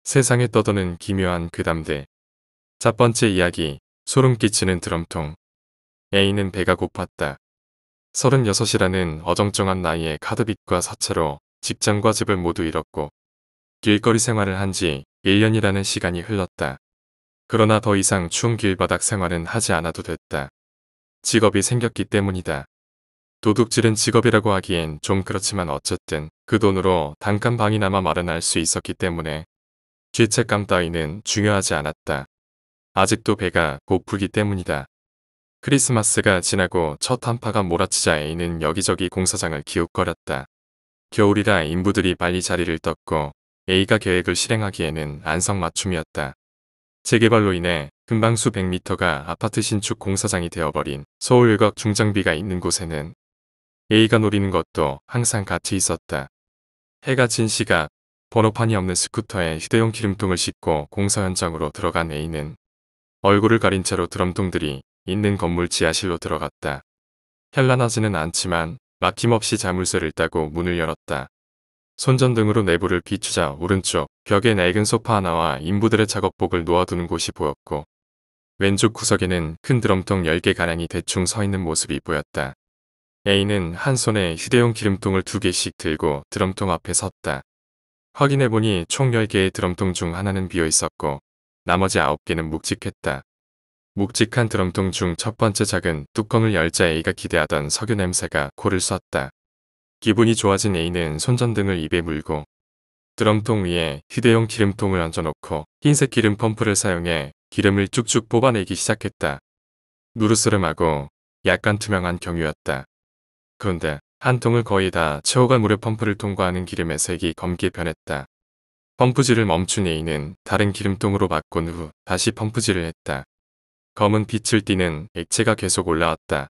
세상에 떠도는 기묘한 괴담들. 첫 번째 이야기, 소름 끼치는 드럼통. A는 배가 고팠다. 36이라는 어정쩡한 나이에 카드빚과 사채로 직장과 집을 모두 잃었고 길거리 생활을 한 지 1년이라는 시간이 흘렀다. 그러나 더 이상 추운 길바닥 생활은 하지 않아도 됐다. 직업이 생겼기 때문이다. 도둑질은 직업이라고 하기엔 좀 그렇지만 어쨌든 그 돈으로 단칸방이나마 마련할 수 있었기 때문에 죄책감 따위는 중요하지 않았다. 아직도 배가 고프기 때문이다. 크리스마스가 지나고 첫 한파가 몰아치자 A는 여기저기 공사장을 기웃거렸다. 겨울이라 인부들이 빨리 자리를 떴고 A가 계획을 실행하기에는 안성맞춤이었다. 재개발로 인해 금방 수백 미터가 아파트 신축 공사장이 되어버린 서울 외곽 중장비가 있는 곳에는 A가 노리는 것도 항상 같이 있었다. 해가 진 시각, 번호판이 없는 스쿠터에 휴대용 기름통을 싣고 공사 현장으로 들어간 A는 얼굴을 가린 채로 드럼통들이 있는 건물 지하실로 들어갔다. 현란하지는 않지만 막힘없이 자물쇠를 따고 문을 열었다. 손전등으로 내부를 비추자 오른쪽 벽에 낡은 소파 하나와 인부들의 작업복을 놓아두는 곳이 보였고 왼쪽 구석에는 큰 드럼통 10개가량이 대충 서 있는 모습이 보였다. A는 한 손에 휴대용 기름통을 2개씩 들고 드럼통 앞에 섰다. 확인해보니 총 10개의 드럼통 중 하나는 비어 있었고 나머지 9개는 묵직했다. 묵직한 드럼통 중 첫 번째 작은 뚜껑을 열자 A가 기대하던 석유 냄새가 코를 쐈다. 기분이 좋아진 A는 손전등을 입에 물고 드럼통 위에 휴대용 기름통을 얹어놓고 흰색 기름 펌프를 사용해 기름을 쭉쭉 뽑아내기 시작했다. 누르스름하고 약간 투명한 경유였다. 그런데 한 통을 거의 다 채워갈 무렵 펌프를 통과하는 기름의 색이 검게 변했다. 펌프질을 멈춘 A는 다른 기름통으로 바꾼 후 다시 펌프질을 했다. 검은 빛을 띠는 액체가 계속 올라왔다.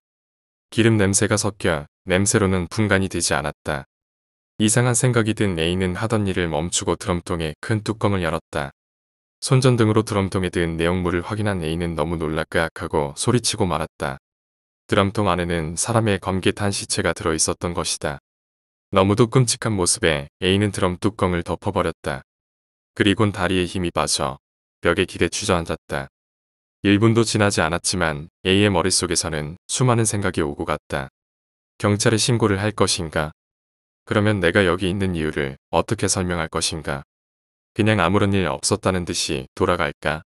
기름 냄새가 섞여 냄새로는 분간이 되지 않았다. 이상한 생각이 든 A는 하던 일을 멈추고 드럼통의 큰 뚜껑을 열었다. 손전등으로 드럼통에 든 내용물을 확인한 A는 너무 놀라 끄악하고 소리치고 말았다. 드럼통 안에는 사람의 검게 탄 시체가 들어있었던 것이다. 너무도 끔찍한 모습에 A는 드럼 뚜껑을 덮어버렸다. 그리곤 다리에 힘이 빠져 벽에 기대 주저앉았다. 1분도 지나지 않았지만 A의 머릿속에서는 수많은 생각이 오고 갔다. 경찰에 신고를 할 것인가? 그러면 내가 여기 있는 이유를 어떻게 설명할 것인가? 그냥 아무런 일 없었다는 듯이 돌아갈까?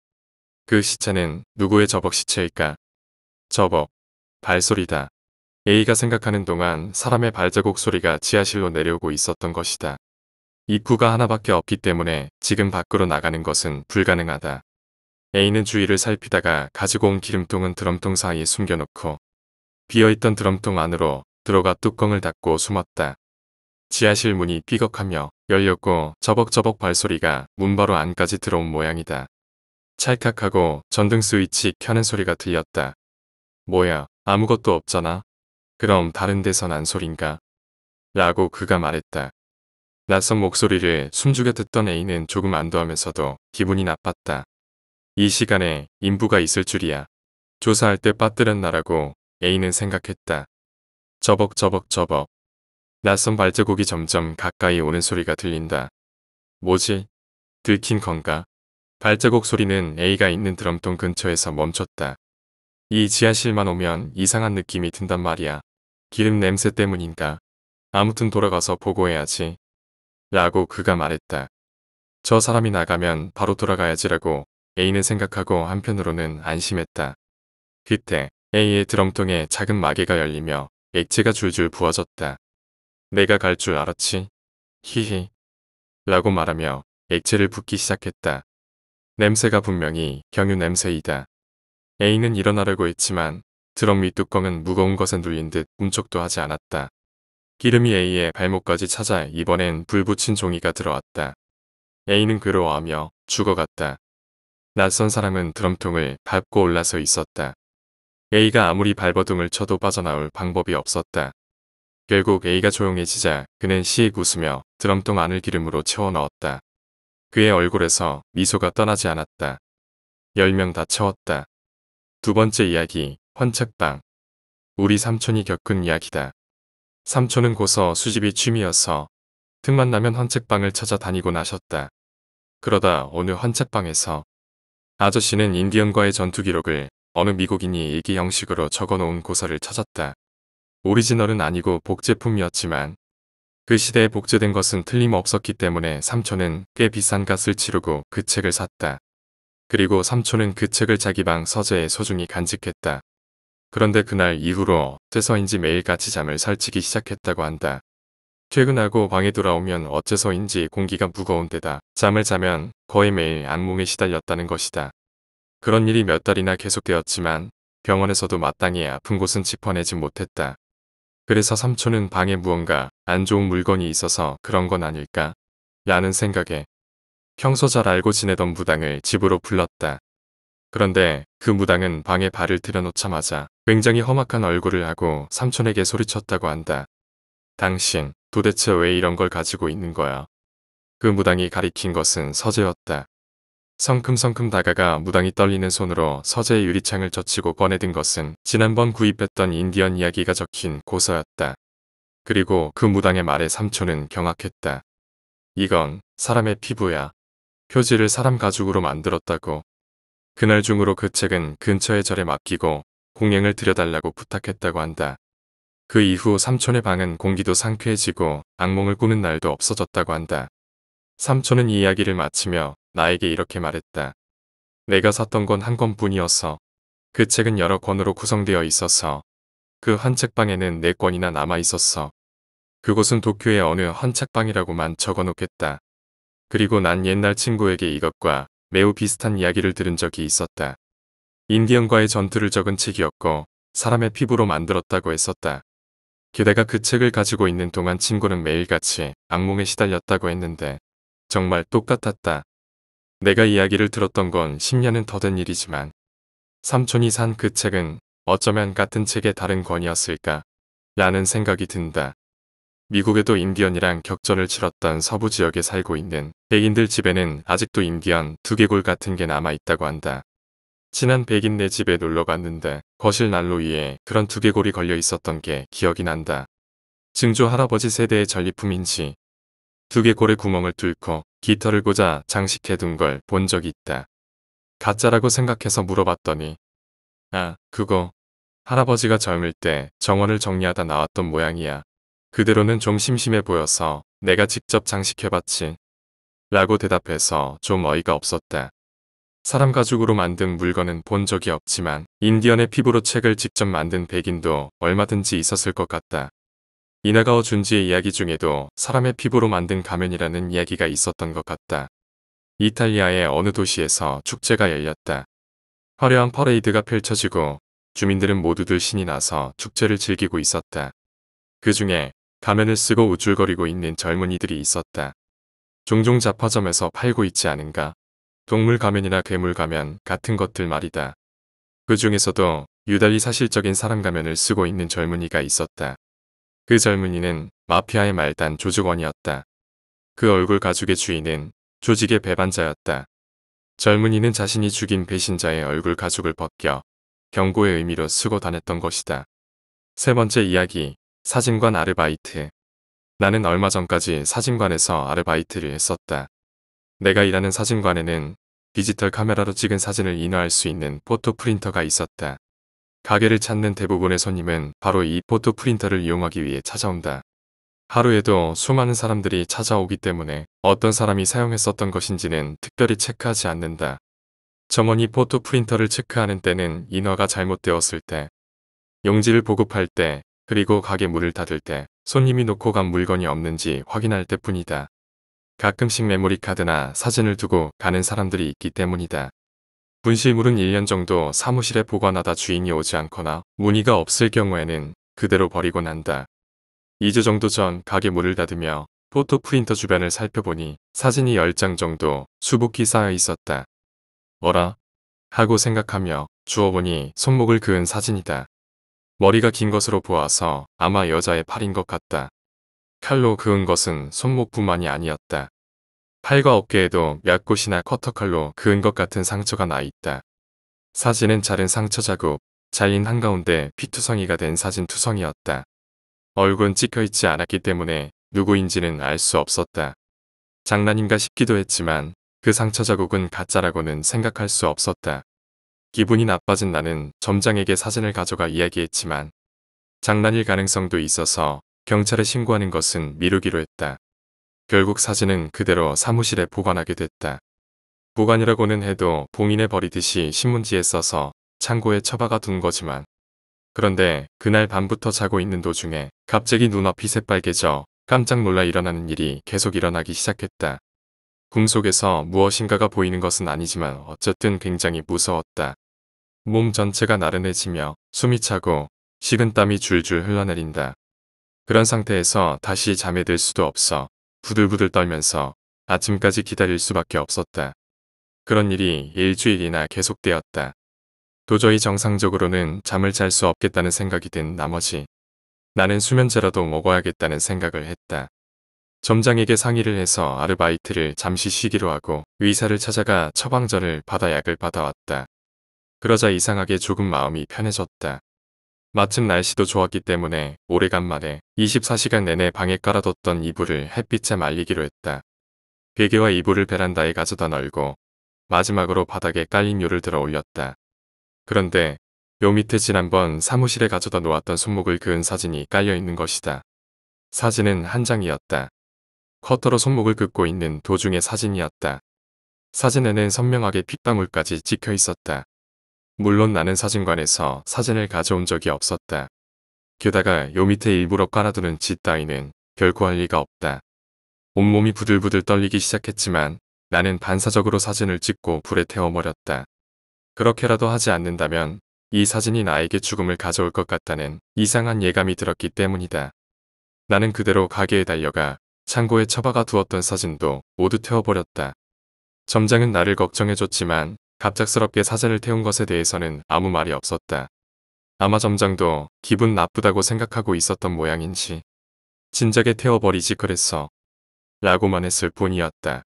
그 시체는 누구의 저벅 시체일까? 저벅, 발소리다. A가 생각하는 동안 사람의 발자국 소리가 지하실로 내려오고 있었던 것이다. 입구가 하나밖에 없기 때문에 지금 밖으로 나가는 것은 불가능하다. A는 주위를 살피다가 가지고 온 기름통은 드럼통 사이에 숨겨놓고 비어있던 드럼통 안으로 들어가 뚜껑을 닫고 숨었다. 지하실 문이 삐걱하며 열렸고 저벅저벅 발소리가 문 바로 안까지 들어온 모양이다. 찰칵하고 전등 스위치 켜는 소리가 들렸다. 뭐야, 아무것도 없잖아. 그럼 다른 데서 난 소린가? 라고 그가 말했다. 낯선 목소리를 숨죽여 듣던 A는 조금 안도하면서도 기분이 나빴다. 이 시간에 인부가 있을 줄이야. 조사할 때 빠뜨렸나라고 A는 생각했다. 저벅저벅저벅. 낯선 발자국이 점점 가까이 오는 소리가 들린다. 뭐지? 들킨 건가? 발자국 소리는 A가 있는 드럼통 근처에서 멈췄다. 이 지하실만 오면 이상한 느낌이 든단 말이야. 기름 냄새 때문인가? 아무튼 돌아가서 보고해야지. 라고 그가 말했다. 저 사람이 나가면 바로 돌아가야지라고 A는 생각하고 한편으로는 안심했다. 그때 A의 드럼통에 작은 마개가 열리며 액체가 줄줄 부어졌다. 내가 갈 줄 알았지? 히히. 라고 말하며 액체를 붓기 시작했다. 냄새가 분명히 경유 냄새이다. A는 일어나려고 했지만 드럼 위 뚜껑은 무거운 것에 눌린 듯 꿈쩍도 하지 않았다. 기름이 A의 발목까지 찾아 이번엔 불 붙인 종이가 들어왔다. A는 괴로워하며 죽어갔다. 낯선 사람은 드럼통을 밟고 올라서 있었다. A가 아무리 발버둥을 쳐도 빠져나올 방법이 없었다. 결국 A가 조용해지자 그는 시익 웃으며 드럼통 안을 기름으로 채워 넣었다. 그의 얼굴에서 미소가 떠나지 않았다. 10명 다 채웠다. 두 번째 이야기, 헌책방. 우리 삼촌이 겪은 이야기다. 삼촌은 고서 수집이 취미여서 틈만 나면 헌책방을 찾아다니곤 하셨다. 그러다 어느 헌책방에서 아저씨는 인디언과의 전투 기록을 어느 미국인이 일기 형식으로 적어놓은 고서를 찾았다. 오리지널은 아니고 복제품이었지만 그 시대에 복제된 것은 틀림없었기 때문에 삼촌은 꽤 비싼 값을 치르고 그 책을 샀다. 그리고 삼촌은 그 책을 자기 방 서재에 소중히 간직했다. 그런데 그날 이후로 어째서인지 매일같이 잠을 설치기 시작했다고 한다. 퇴근하고 방에 돌아오면 어째서인지 공기가 무거운 데다 잠을 자면 거의 매일 악몽에 시달렸다는 것이다. 그런 일이 몇 달이나 계속되었지만 병원에서도 마땅히 아픈 곳은 짚어내지 못했다. 그래서 삼촌은 방에 무언가 안 좋은 물건이 있어서 그런 건 아닐까? 라는 생각에 평소 잘 알고 지내던 무당을 집으로 불렀다. 그런데 그 무당은 방에 발을 들여놓자마자 굉장히 험악한 얼굴을 하고 삼촌에게 소리쳤다고 한다. 당신 도대체 왜 이런 걸 가지고 있는 거야? 그 무당이 가리킨 것은 서재였다. 성큼성큼 다가가 무당이 떨리는 손으로 서재의 유리창을 젖히고 꺼내든 것은 지난번 구입했던 인디언 이야기가 적힌 고서였다. 그리고 그 무당의 말에 삼촌은 경악했다. 이건 사람의 피부야. 표지를 사람 가죽으로 만들었다고. 그날 중으로 그 책은 근처의 절에 맡기고 공양을 들여달라고 부탁했다고 한다. 그 이후 삼촌의 방은 공기도 상쾌해지고 악몽을 꾸는 날도 없어졌다고 한다. 삼촌은 이 이야기를 마치며 나에게 이렇게 말했다. 내가 샀던 건 한 권뿐이어서 그 책은 여러 권으로 구성되어 있어서 그 한 책방에는 4권이나 남아 있었어. 그곳은 도쿄의 어느 헌책방이라고만 적어놓겠다. 그리고 난 옛날 친구에게 이것과 매우 비슷한 이야기를 들은 적이 있었다. 인디언과의 전투를 적은 책이었고 사람의 피부로 만들었다고 했었다. 게다가 그 책을 가지고 있는 동안 친구는 매일같이 악몽에 시달렸다고 했는데 정말 똑같았다. 내가 이야기를 들었던 건 10년은 더 된 일이지만 삼촌이 산 그 책은 어쩌면 같은 책의 다른 권이었을까? 라는 생각이 든다. 미국에도 인디언이랑 격전을 치렀던 서부 지역에 살고 있는 백인들 집에는 아직도 인디언 두개골 같은 게 남아있다고 한다. 친한 백인네 집에 놀러 갔는데 거실 난로 위에 그런 두개골이 걸려 있었던 게 기억이 난다. 증조 할아버지 세대의 전리품인지 두개골에 구멍을 뚫고 깃털을 꽂아 장식해둔 걸 본 적이 있다. 가짜라고 생각해서 물어봤더니 아, 그거 할아버지가 젊을 때 정원을 정리하다 나왔던 모양이야. 그대로는 좀 심심해 보여서 내가 직접 장식해봤지. 라고 대답해서 좀 어이가 없었다. 사람 가죽으로 만든 물건은 본 적이 없지만 인디언의 피부로 책을 직접 만든 백인도 얼마든지 있었을 것 같다. 이나가오 준지의 이야기 중에도 사람의 피부로 만든 가면이라는 이야기가 있었던 것 같다. 이탈리아의 어느 도시에서 축제가 열렸다. 화려한 퍼레이드가 펼쳐지고 주민들은 모두들 신이 나서 축제를 즐기고 있었다. 그 중에 가면을 쓰고 우쭐거리고 있는 젊은이들이 있었다. 종종 잡화점에서 팔고 있지 않은가? 동물 가면이나 괴물 가면 같은 것들 말이다. 그 중에서도 유달리 사실적인 사람 가면을 쓰고 있는 젊은이가 있었다. 그 젊은이는 마피아의 말단 조직원이었다. 그 얼굴 가죽의 주인은 조직의 배반자였다. 젊은이는 자신이 죽인 배신자의 얼굴 가죽을 벗겨 경고의 의미로 쓰고 다녔던 것이다. 세 번째 이야기, 사진관 아르바이트. 나는 얼마 전까지 사진관에서 아르바이트를 했었다. 내가 일하는 사진관에는 디지털 카메라로 찍은 사진을 인화할 수 있는 포토 프린터가 있었다. 가게를 찾는 대부분의 손님은 바로 이 포토 프린터를 이용하기 위해 찾아온다. 하루에도 수많은 사람들이 찾아오기 때문에 어떤 사람이 사용했었던 것인지는 특별히 체크하지 않는다. 점원이 포토 프린터를 체크하는 때는 인화가 잘못되었을 때, 용지를 보급할 때, 그리고 가게 문을 닫을 때, 손님이 놓고 간 물건이 없는지 확인할 때뿐이다. 가끔씩 메모리 카드나 사진을 두고 가는 사람들이 있기 때문이다. 분실물은 1년 정도 사무실에 보관하다 주인이 오지 않거나 문의가 없을 경우에는 그대로 버리고 난다. 2주 정도 전 가게 문을 닫으며 포토 프린터 주변을 살펴보니 사진이 10장 정도 수북히 쌓여 있었다. 뭐라? 하고 생각하며 주워보니 손목을 그은 사진이다. 머리가 긴 것으로 보아서 아마 여자의 팔인 것 같다. 칼로 그은 것은 손목뿐만이 아니었다. 팔과 어깨에도 몇 곳이나 커터칼로 그은 것 같은 상처가 나 있다. 사진은 자른 상처 자국, 잘린 한가운데 피투성이가 된 사진 투성이었다. 얼굴은 찍혀있지 않았기 때문에 누구인지는 알 수 없었다. 장난인가 싶기도 했지만 그 상처 자국은 가짜라고는 생각할 수 없었다. 기분이 나빠진 나는 점장에게 사진을 가져가 이야기했지만 장난일 가능성도 있어서 경찰에 신고하는 것은 미루기로 했다. 결국 사진은 그대로 사무실에 보관하게 됐다. 보관이라고는 해도 봉인해 버리듯이 신문지에 써서 창고에 처박아 둔 거지만 그런데 그날 밤부터 자고 있는 도중에 갑자기 눈앞이 새빨개져 깜짝 놀라 일어나는 일이 계속 일어나기 시작했다. 꿈속에서 무엇인가가 보이는 것은 아니지만 어쨌든 굉장히 무서웠다. 몸 전체가 나른해지며 숨이 차고 식은땀이 줄줄 흘러내린다. 그런 상태에서 다시 잠에 들 수도 없어 부들부들 떨면서 아침까지 기다릴 수밖에 없었다. 그런 일이 일주일이나 계속되었다. 도저히 정상적으로는 잠을 잘 수 없겠다는 생각이 든 나머지 나는 수면제라도 먹어야겠다는 생각을 했다. 점장에게 상의를 해서 아르바이트를 잠시 쉬기로 하고 의사를 찾아가 처방전을 받아 약을 받아왔다. 그러자 이상하게 조금 마음이 편해졌다. 마침 날씨도 좋았기 때문에 오래간만에 24시간 내내 방에 깔아뒀던 이불을 햇빛에 말리기로 했다. 베개와 이불을 베란다에 가져다 널고 마지막으로 바닥에 깔린 요를 들어 올렸다. 그런데 요 밑에 지난번 사무실에 가져다 놓았던 손목을 그은 사진이 깔려 있는 것이다. 사진은 한 장이었다. 커터로 손목을 긋고 있는 도중의 사진이었다. 사진에는 선명하게 핏방울까지 찍혀 있었다. 물론 나는 사진관에서 사진을 가져온 적이 없었다. 게다가 요 밑에 일부러 깔아두는 짓 따위는 결코 할 리가 없다. 온몸이 부들부들 떨리기 시작했지만 나는 반사적으로 사진을 찍고 불에 태워버렸다. 그렇게라도 하지 않는다면 이 사진이 나에게 죽음을 가져올 것 같다는 이상한 예감이 들었기 때문이다. 나는 그대로 가게에 달려가 창고에 처박아 두었던 사진도 모두 태워버렸다. 점장은 나를 걱정해줬지만 갑작스럽게 사진을 태운 것에 대해서는 아무 말이 없었다. 아마 점장도 기분 나쁘다고 생각하고 있었던 모양인지 진작에 태워버리지 그랬어 라고만 했을 뿐이었다.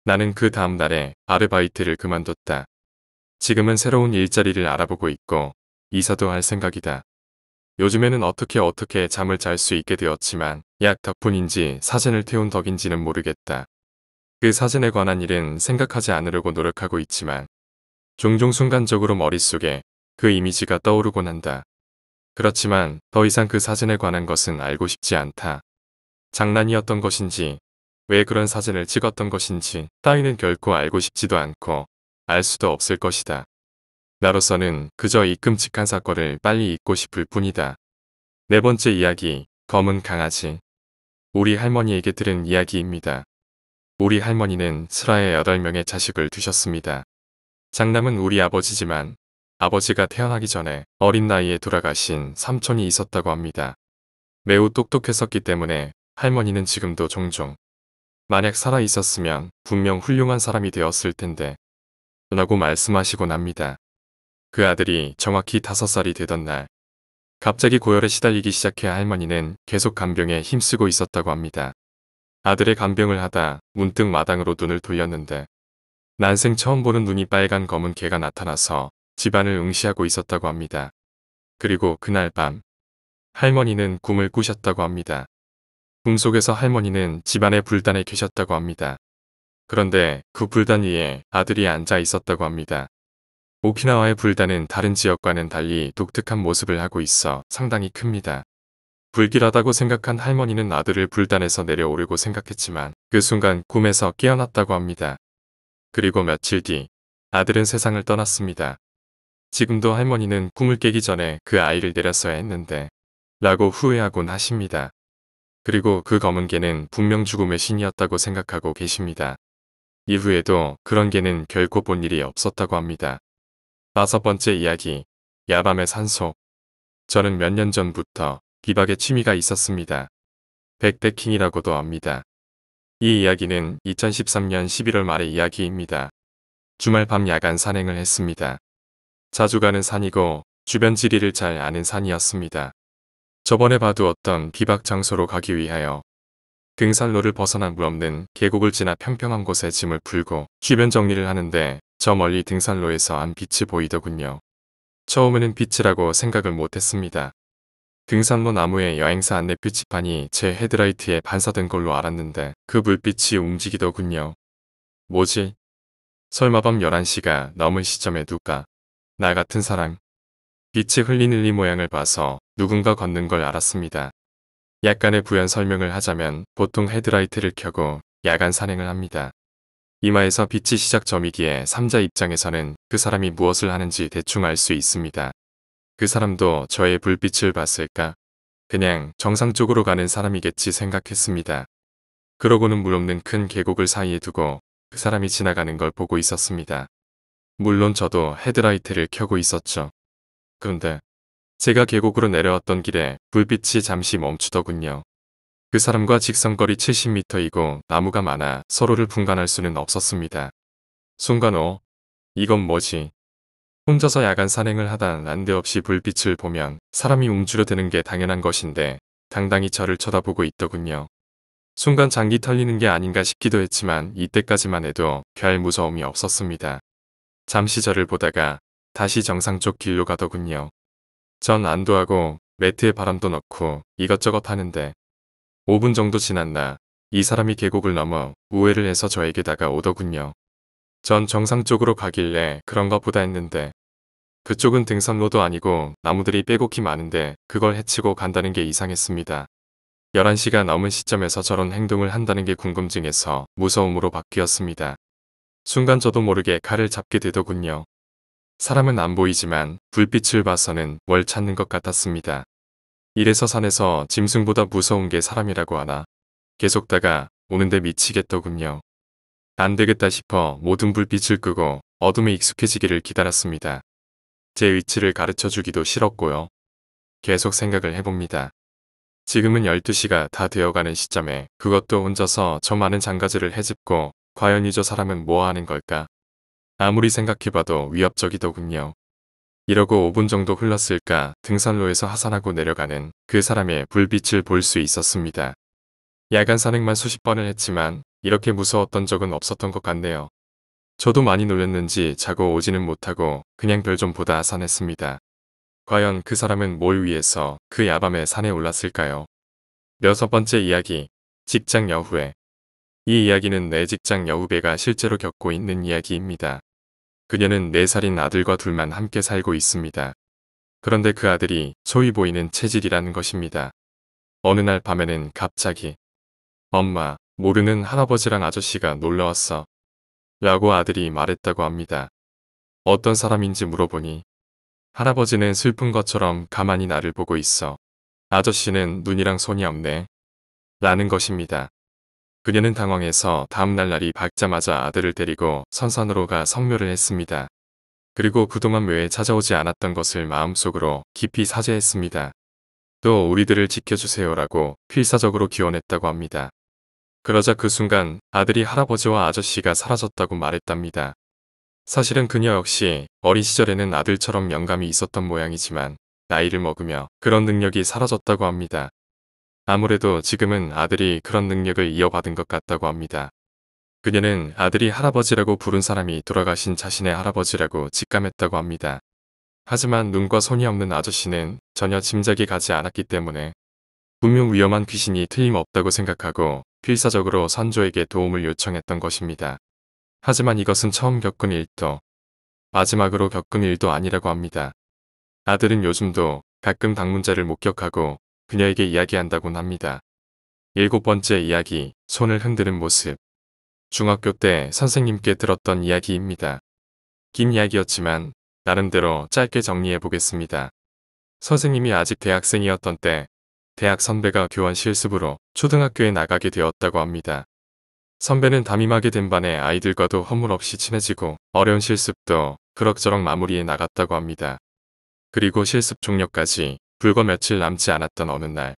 나는 그 다음 날에 아르바이트를 그만뒀다. 지금은 새로운 일자리를 알아보고 있고 이사도 할 생각이다. 요즘에는 어떻게 잠을 잘 수 있게 되었지만 약 덕분인지 사진을 태운 덕인지는 모르겠다. 그 사진에 관한 일은 생각하지 않으려고 노력하고 있지만 종종 순간적으로 머릿속에 그 이미지가 떠오르곤 한다. 그렇지만 더 이상 그 사진에 관한 것은 알고 싶지 않다. 장난이었던 것인지 왜 그런 사진을 찍었던 것인지 따위는 결코 알고 싶지도 않고 알 수도 없을 것이다. 나로서는 그저 이 끔찍한 사건을 빨리 잊고 싶을 뿐이다. 네 번째 이야기, 검은 강아지. 우리 할머니에게 들은 이야기입니다. 우리 할머니는 슬하에 8명의 자식을 두셨습니다. 장남은 우리 아버지지만 아버지가 태어나기 전에 어린 나이에 돌아가신 삼촌이 있었다고 합니다. 매우 똑똑했었기 때문에 할머니는 지금도 종종 만약 살아 있었으면 분명 훌륭한 사람이 되었을 텐데 라고 말씀하시곤 합니다. 그 아들이 정확히 5살이 되던 날 갑자기 고열에 시달리기 시작해 할머니는 계속 간병에 힘쓰고 있었다고 합니다. 아들의 간병을 하다 문득 마당으로 눈을 돌렸는데 난생 처음 보는 눈이 빨간 검은 개가 나타나서 집안을 응시하고 있었다고 합니다. 그리고 그날 밤 할머니는 꿈을 꾸셨다고 합니다. 꿈속에서 할머니는 집안의 불단에 계셨다고 합니다. 그런데 그 불단 위에 아들이 앉아 있었다고 합니다. 오키나와의 불단은 다른 지역과는 달리 독특한 모습을 하고 있어 상당히 큽니다. 불길하다고 생각한 할머니는 아들을 불단에서 내려오려고 생각했지만 그 순간 꿈에서 깨어났다고 합니다. 그리고 며칠 뒤 아들은 세상을 떠났습니다. 지금도 할머니는 꿈을 깨기 전에 그 아이를 내렸어야 했는데 라고 후회하곤 하십니다. 그리고 그 검은 개는 분명 죽음의 신이었다고 생각하고 계십니다. 이후에도 그런 개는 결코 본 일이 없었다고 합니다. 5번째 이야기, 야밤의 산속. 저는 몇 년 전부터 비박의 취미가 있었습니다. 백패킹이라고도 합니다. 이 이야기는 2013년 11월 말의 이야기입니다. 주말 밤 야간 산행을 했습니다. 자주 가는 산이고 주변 지리를 잘 아는 산이었습니다. 저번에 봐두었던 비박 장소로 가기 위하여 등산로를 벗어나 물 없는 계곡을 지나 평평한 곳에 짐을 풀고 주변 정리를 하는데 저 멀리 등산로에서 한 빛이 보이더군요. 처음에는 빛이라고 생각을 못했습니다. 등산로 나무에 여행사 안내 표지판이 제 헤드라이트에 반사된 걸로 알았는데 그 불빛이 움직이더군요. 뭐지? 설마 밤 11시가 넘은 시점에 누가 나 같은 사람 빛이 흘리는 이 모양을 봐서 누군가 걷는 걸 알았습니다. 약간의 부연 설명을 하자면 보통 헤드라이트를 켜고 야간 산행을 합니다. 이마에서 빛이 시작점이기에 삼자 입장에서는 그 사람이 무엇을 하는지 대충 알 수 있습니다. 그 사람도 저의 불빛을 봤을까? 그냥 정상 쪽으로 가는 사람이겠지 생각했습니다. 그러고는 물 없는 큰 계곡을 사이에 두고 그 사람이 지나가는 걸 보고 있었습니다. 물론 저도 헤드라이트를 켜고 있었죠. 그런데 제가 계곡으로 내려왔던 길에 불빛이 잠시 멈추더군요. 그 사람과 직선거리 70m이고 나무가 많아 서로를 분간할 수는 없었습니다. 순간 이건 뭐지? 혼자서 야간 산행을 하다 난데없이 불빛을 보면 사람이 움츠러드는 게 당연한 것인데 당당히 저를 쳐다보고 있더군요. 순간 장기 털리는 게 아닌가 싶기도 했지만 이때까지만 해도 별 무서움이 없었습니다. 잠시 저를 보다가 다시 정상 쪽 길로 가더군요. 전 안도하고 매트에 바람도 넣고 이것저것 하는데 5분 정도 지났나 이 사람이 계곡을 넘어 우회를 해서 저에게 다가오더군요. 전 정상 쪽으로 가길래 그런가 보다 했는데 그쪽은 등산로도 아니고 나무들이 빼곡히 많은데 그걸 헤치고 간다는 게 이상했습니다. 11시가 넘은 시점에서 저런 행동을 한다는 게 궁금증에서 무서움으로 바뀌었습니다. 순간 저도 모르게 칼을 잡게 되더군요. 사람은 안 보이지만 불빛을 봐서는 뭘 찾는 것 같았습니다. 이래서 산에서 짐승보다 무서운 게 사람이라고 하나. 계속 오는데 미치겠더군요. 안 되겠다 싶어 모든 불빛을 끄고 어둠에 익숙해지기를 기다렸습니다. 제 위치를 가르쳐 주기도 싫었고요. 계속 생각을 해봅니다. 지금은 12시가 다 되어가는 시점에 그것도 혼자서 저 많은 장가지를 헤집고 과연 이 저 사람은 뭐 하는 걸까? 아무리 생각해봐도 위협적이더군요. 이러고 5분 정도 흘렀을까 등산로에서 하산하고 내려가는 그 사람의 불빛을 볼 수 있었습니다. 야간 산행만 수십 번을 했지만 이렇게 무서웠던 적은 없었던 것 같네요. 저도 많이 놀랐는지 자고 오지는 못하고 그냥 별 좀 보다 하산했습니다. 과연 그 사람은 뭘 위해서 그 야밤에 산에 올랐을까요? 6번째 이야기, 직장 여후회. 이 이야기는 내 직장 여후배가 실제로 겪고 있는 이야기입니다. 그녀는 4살인 아들과 둘만 함께 살고 있습니다. 그런데 그 아들이 소위 보이는 체질이라는 것입니다. 어느 날 밤에는 갑자기 엄마, 모르는 할아버지랑 아저씨가 놀러왔어. 라고 아들이 말했다고 합니다. 어떤 사람인지 물어보니 할아버지는 슬픈 것처럼 가만히 나를 보고 있어. 아저씨는 눈이랑 손이 없네. 라는 것입니다. 그녀는 당황해서 다음날 날이 밝자마자 아들을 데리고 선산으로 가 성묘를 했습니다. 그리고 그동안 묘에 찾아오지 않았던 것을 마음속으로 깊이 사죄했습니다. 또 우리들을 지켜주세요라고 필사적으로 기원했다고 합니다. 그러자 그 순간 아들이 할아버지와 아저씨가 사라졌다고 말했답니다. 사실은 그녀 역시 어린 시절에는 아들처럼 영감이 있었던 모양이지만 나이를 먹으며 그런 능력이 사라졌다고 합니다. 아무래도 지금은 아들이 그런 능력을 이어받은 것 같다고 합니다. 그녀는 아들이 할아버지라고 부른 사람이 돌아가신 자신의 할아버지라고 직감했다고 합니다. 하지만 눈과 손이 없는 아저씨는 전혀 짐작이 가지 않았기 때문에 분명 위험한 귀신이 틀림없다고 생각하고 필사적으로 선조에게 도움을 요청했던 것입니다. 하지만 이것은 처음 겪은 일도 마지막으로 겪은 일도 아니라고 합니다. 아들은 요즘도 가끔 방문자를 목격하고 그녀에게 이야기한다곤 합니다. 7번째 이야기, 손을 흔드는 모습. 중학교 때 선생님께 들었던 이야기입니다. 긴 이야기였지만 나름대로 짧게 정리해 보겠습니다. 선생님이 아직 대학생이었던 때 대학 선배가 교원 실습으로 초등학교에 나가게 되었다고 합니다. 선배는 담임하게 된 반의 아이들과도 허물없이 친해지고 어려운 실습도 그럭저럭 마무리해 나갔다고 합니다. 그리고 실습 종료까지 불과 며칠 남지 않았던 어느 날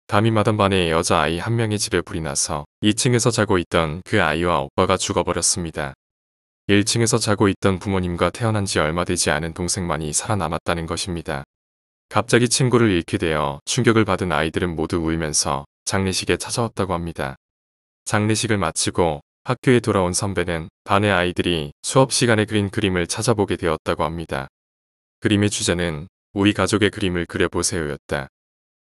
담임하던 반의 여자아이 한 명의 집에 불이 나서 2층에서 자고 있던 그 아이와 오빠가 죽어버렸습니다. 1층에서 자고 있던 부모님과 태어난 지 얼마 되지 않은 동생만이 살아남았다는 것입니다. 갑자기 친구를 잃게 되어 충격을 받은 아이들은 모두 울면서 장례식에 찾아왔다고 합니다. 장례식을 마치고 학교에 돌아온 선배는 반의 아이들이 수업 시간에 그린 그림을 찾아보게 되었다고 합니다. 그림의 주제는 우리 가족의 그림을 그려보세요였다.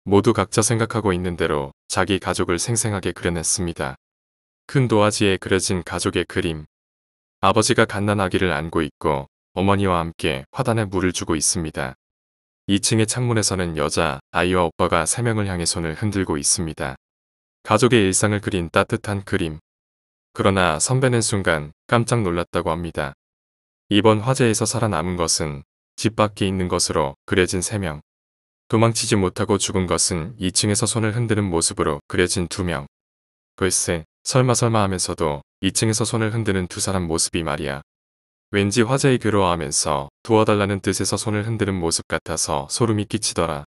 모두 각자 생각하고 있는 대로 자기 가족을 생생하게 그려냈습니다. 큰 도화지에 그려진 가족의 그림. 아버지가 갓난 아기를 안고 있고 어머니와 함께 화단에 물을 주고 있습니다. 2층의 창문에서는 여자, 아이와 오빠가 3명을 향해 손을 흔들고 있습니다. 가족의 일상을 그린 따뜻한 그림. 그러나 선배는 순간 깜짝 놀랐다고 합니다. 이번 화재에서 살아남은 것은 집 밖에 있는 것으로 그려진 3명. 도망치지 못하고 죽은 것은 2층에서 손을 흔드는 모습으로 그려진 2명. 글쎄, 설마 하면서도 2층에서 손을 흔드는 두 사람 모습이 말이야. 왠지 화재에 괴로워하면서 도와달라는 뜻에서 손을 흔드는 모습 같아서 소름이 끼치더라.